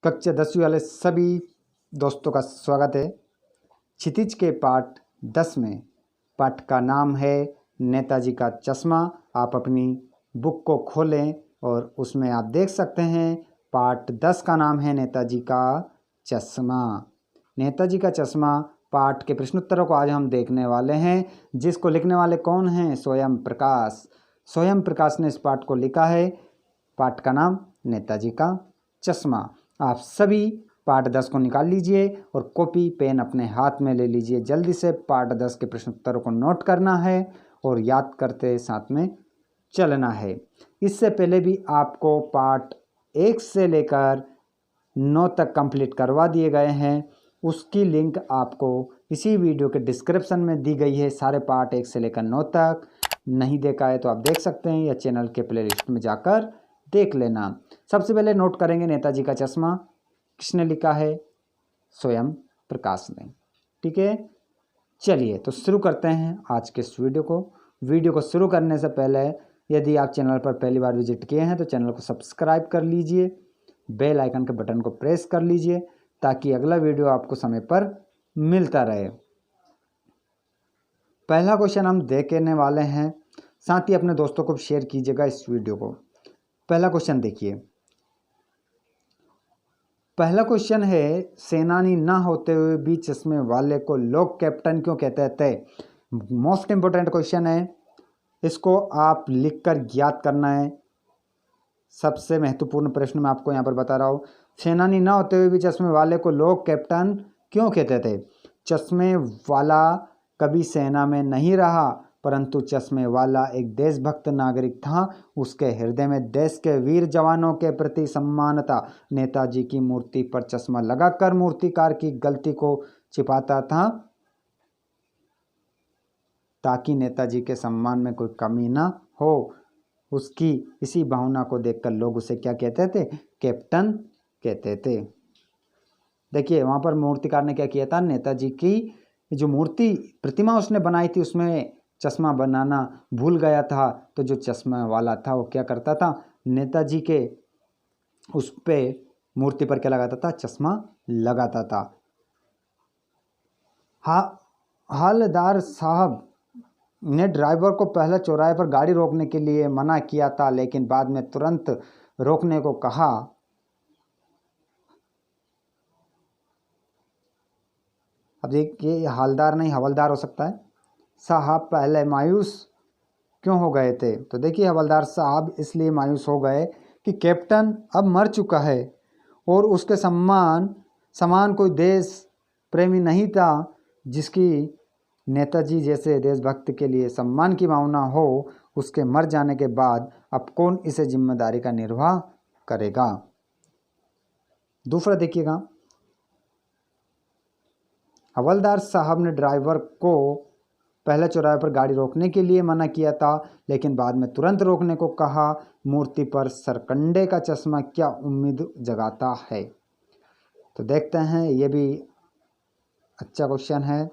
कक्षा 10वीं वाले सभी दोस्तों का स्वागत है। क्षितिज के पाठ 10 में पाठ का नाम है नेताजी का चश्मा। आप अपनी बुक को खोलें और उसमें आप देख सकते हैं पाठ 10 का नाम है नेताजी का चश्मा। नेताजी का चश्मा पाठ के प्रश्नोत्तरों को आज हम देखने वाले हैं, जिसको लिखने वाले कौन हैं? स्वयं प्रकाश। स्वयं प्रकाश ने इस पाठ को लिखा है। पाठ का नाम नेताजी का चश्मा। आप सभी पाठ 10 को निकाल लीजिए और कॉपी पेन अपने हाथ में ले लीजिए। जल्दी से पाठ 10 के प्रश्नोत्तरों को नोट करना है और याद करते साथ में चलना है। इससे पहले भी आपको पाठ 1 से लेकर 9 तक कंप्लीट करवा दिए गए हैं। उसकी लिंक आपको इसी वीडियो के डिस्क्रिप्शन में दी गई है। सारे पाठ 1 से लेकर 9 तक नहीं देखा है तो आप देख सकते हैं या चैनल के प्लेलिस्ट में जाकर देख लेना। सबसे पहले नोट करेंगे नेताजी का चश्मा किसने लिखा है? स्वयं प्रकाश ने। ठीक है, चलिए तो शुरू करते हैं आज के इस वीडियो को शुरू करने से पहले यदि आप चैनल पर पहली बार विजिट किए हैं तो चैनल को सब्सक्राइब कर लीजिए, बेल आइकन के बटन को प्रेस कर लीजिए ताकि अगला वीडियो आपको समय पर मिलता रहे। पहला क्वेश्चन हम देखने वाले हैं, साथ ही अपने दोस्तों को शेयर कीजिएगा इस वीडियो को। पहला क्वेश्चन देखिए। पहला क्वेश्चन है, सेनानी ना होते हुए भी चश्मे वाले को लोग कैप्टन क्यों कहते थे? मोस्ट इंपोर्टेंट क्वेश्चन है, इसको आप लिखकर याद करना है। सबसे महत्वपूर्ण प्रश्न मैं आपको यहाँ पर बता रहा हूँ। सेनानी ना होते हुए भी चश्मे वाले को लोग कैप्टन क्यों कहते थे? चश्मे वाला कभी सेना में नहीं रहा, परंतु चश्मे वाला एक देशभक्त नागरिक था। उसके हृदय में देश के वीर जवानों के प्रति सम्मान था। नेताजी की मूर्ति पर चश्मा लगाकर मूर्तिकार की गलती को छिपाता था ताकि नेताजी के सम्मान में कोई कमी ना हो। उसकी इसी भावना को देखकर लोग उसे क्या कहते थे? कैप्टन कहते थे। देखिए वहाँ पर मूर्तिकार ने क्या किया था, नेताजी की जो मूर्ति प्रतिमा उसने बनाई थी उसमें चश्मा बनाना भूल गया था। तो जो चश्मा वाला था वो क्या करता था, नेताजी के उस पे मूर्ति पर क्या लगाता था? चश्मा लगाता था। हवलदार साहब ने ड्राइवर को पहले चौराहे पर गाड़ी रोकने के लिए मना किया था, लेकिन बाद में तुरंत रोकने को कहा। अब देखिए, हवलदार नहीं हवलदार हो सकता है। साहब पहले मायूस क्यों हो गए थे? तो देखिए हवलदार साहब इसलिए मायूस हो गए कि कैप्टन अब मर चुका है और उसके समान कोई देश प्रेमी नहीं था जिसकी नेताजी जैसे देशभक्त के लिए सम्मान की भावना हो। उसके मर जाने के बाद अब कौन इसे जिम्मेदारी का निर्वाह करेगा? दूसरा देखिएगा, हवलदार साहब ने ड्राइवर को पहले चौराहे पर गाड़ी रोकने के लिए मना किया था, लेकिन बाद में तुरंत रोकने को कहा। मूर्ति पर सरकंडे का चश्मा क्या उम्मीद जगाता है? तो देखते हैं, ये भी अच्छा क्वेश्चन है।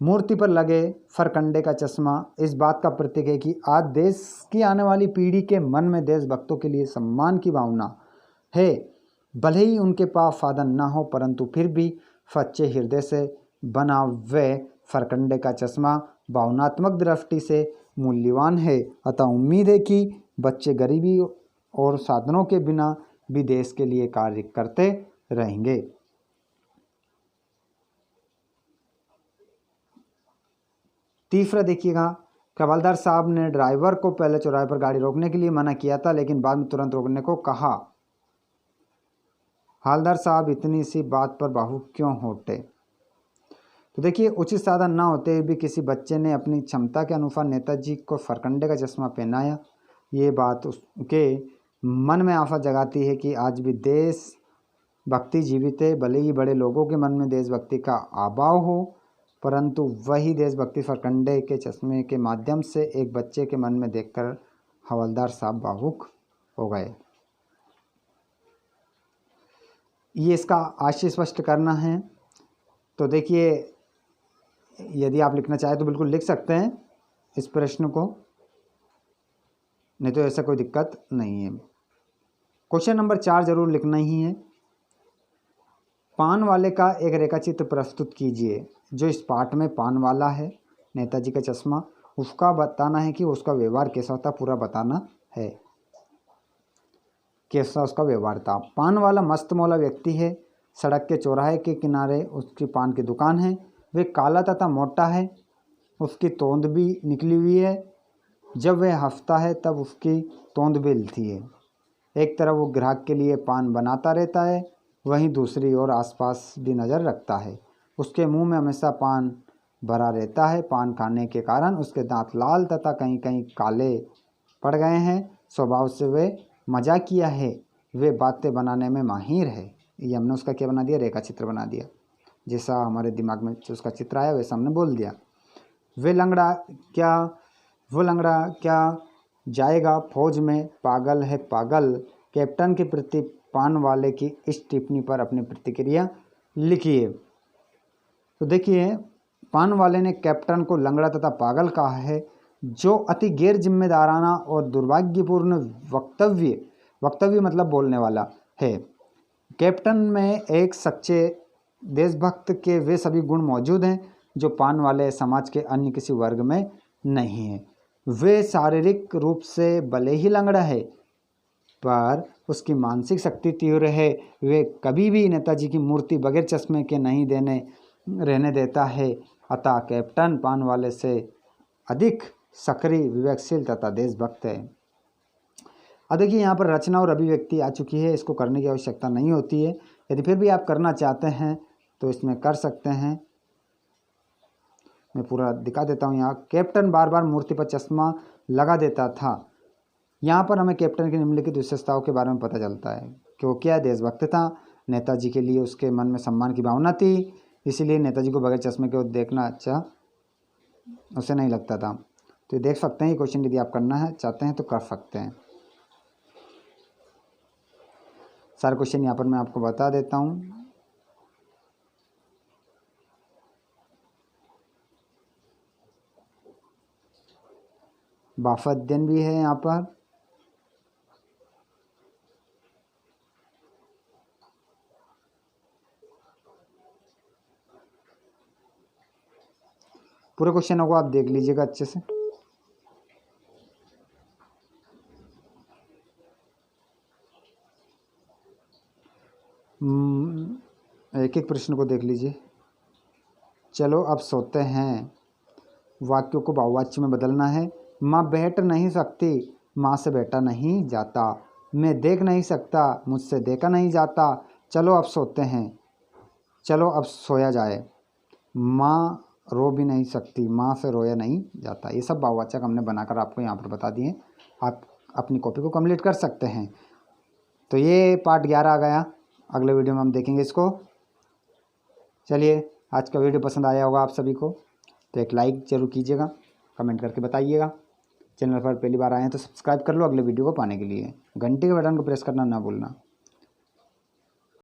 मूर्ति पर लगे फरकंडे का चश्मा इस बात का प्रतीक है कि आज देश की आने वाली पीढ़ी के मन में देशभक्तों के लिए सम्मान की भावना है। भले ही उनके पास साधन ना हो, परंतु फिर भी सच्चे हृदय से बना हुए फरकंडे का चश्मा भावनात्मक दृष्टि से मूल्यवान है। अतः उम्मीद है कि बच्चे गरीबी और साधनों के बिना भी देश के लिए कार्य करते रहेंगे। तीसरा देखिएगा, हवलदार साहब ने ड्राइवर को पहले चौराहे पर गाड़ी रोकने के लिए मना किया था, लेकिन बाद में तुरंत रोकने को कहा। हवलदार साहब इतनी सी बात पर भावुक क्यों होते? तो देखिए, उचित साधन ना होते भी किसी बच्चे ने अपनी क्षमता के अनुसार नेताजी को फरकंडे का चश्मा पहनाया। ये बात उसके मन में आशा जगाती है कि आज भी देश भक्ति जीवित है। भले ही बड़े लोगों के मन में देशभक्ति का अभाव हो, परंतु वही देशभक्ति फरकंडे के चश्मे के माध्यम से एक बच्चे के मन में देखकर हवलदार साहब भावुक हो गए। ये इसका आशय स्पष्ट करना है। तो देखिए, यदि आप लिखना चाहें तो बिल्कुल लिख सकते हैं इस प्रश्न को, नहीं तो ऐसा कोई दिक्कत नहीं है। क्वेश्चन नंबर 4 जरूर लिखना ही है। पान वाले का एक रेखाचित्र प्रस्तुत कीजिए। जो इस पाठ में पान वाला है, नेताजी का चश्मा, उसका बताना है कि उसका व्यवहार कैसा होता, पूरा बताना है कैसा उसका व्यवहार था। पान वाला मस्त मौला व्यक्ति है। सड़क के चौराहे के किनारे उसकी पान की दुकान है। वह काला तथा मोटा है। उसकी तोंद भी निकली हुई है। जब वह हंसता है तब उसकी तोंद भी हिलती है। एक तरफ वो ग्राहक के लिए पान बनाता रहता है, वहीं दूसरी ओर आसपास भी नज़र रखता है। उसके मुंह में हमेशा पान भरा रहता है। पान खाने के कारण उसके दांत लाल तथा कहीं कहीं काले पड़ गए हैं। स्वभाव से वे मजाकिया है। वे बातें बनाने में माहिर है। ये हमने उसका क्या बना दिया, रेखा चित्र बना दिया। जैसा हमारे दिमाग में जो उसका चित्र आया वैसा हमने बोल दिया। वो लंगड़ा क्या जाएगा फौज में, पागल है पागल। कैप्टन के प्रति पान वाले की इस टिप्पणी पर अपनी प्रतिक्रिया लिखिए। तो देखिए, पान वाले ने कैप्टन को लंगड़ा तथा पागल कहा है, जो अति गैर जिम्मेदाराना और दुर्भाग्यपूर्ण वक्तव्य मतलब बोलने वाला है। कैप्टन में एक सच्चे देशभक्त के वे सभी गुण मौजूद हैं जो पान वाले समाज के अन्य किसी वर्ग में नहीं है। वे शारीरिक रूप से भले ही लंगड़ा है, पर उसकी मानसिक शक्ति तीव्र है। वे कभी भी नेताजी की मूर्ति बगैर चश्मे के नहीं रहने देता है। अतः कैप्टन पान वाले से अधिक सक्रिय, विवेकशील तथा देशभक्त है। अब देखिए, यहाँ पर रचना और अभिव्यक्ति आ चुकी है। इसको करने की आवश्यकता नहीं होती है। यदि फिर भी आप करना चाहते हैं तो इसमें कर सकते हैं। मैं पूरा दिखा देता हूँ। यहाँ कैप्टन बार बार मूर्ति पर चश्मा लगा देता था। यहाँ पर हमें कैप्टन की निम्नलिखित विशेषताओं के बारे में पता चलता है कि वो क्या देशभक्त था, नेताजी के लिए उसके मन में सम्मान की भावना थी, इसीलिए नेताजी को बगैर चश्मे के देखना अच्छा उसे नहीं लगता था। तो देख सकते हैं, ये क्वेश्चन यदि आप करना है चाहते हैं तो कर सकते हैं। सारे क्वेश्चन यहाँ पर मैं आपको बता देता हूँ। बाफा अध्ययन भी है यहाँ पर। पूरे क्वेश्चनों को आप देख लीजिएगा अच्छे से। एक एक प्रश्न को देख लीजिए। चलो अब सोते हैं। वाक्यों को बहुवाच्य में बदलना है। माँ बैठ नहीं सकती, माँ से बैठा नहीं जाता। मैं देख नहीं सकता, मुझसे देखा नहीं जाता। चलो अब सोते हैं, चलो अब सोया जाए। माँ रो भी नहीं सकती, माँ से रोया नहीं जाता। ये सब बहुवाचक हमने बनाकर आपको यहाँ पर बता दिए। आप अपनी कॉपी को कंप्लीट कर सकते हैं। तो ये पार्ट 11 आ गया। अगले वीडियो में हम देखेंगे इसको। चलिए, आज का वीडियो पसंद आया होगा आप सभी को, तो एक लाइक ज़रूर कीजिएगा, कमेंट करके बताइएगा। चैनल पर पहली बार आए हैं तो सब्सक्राइब कर लो अगले वीडियो को पाने के लिए। घंटे के बटन को प्रेस करना ना भूलना।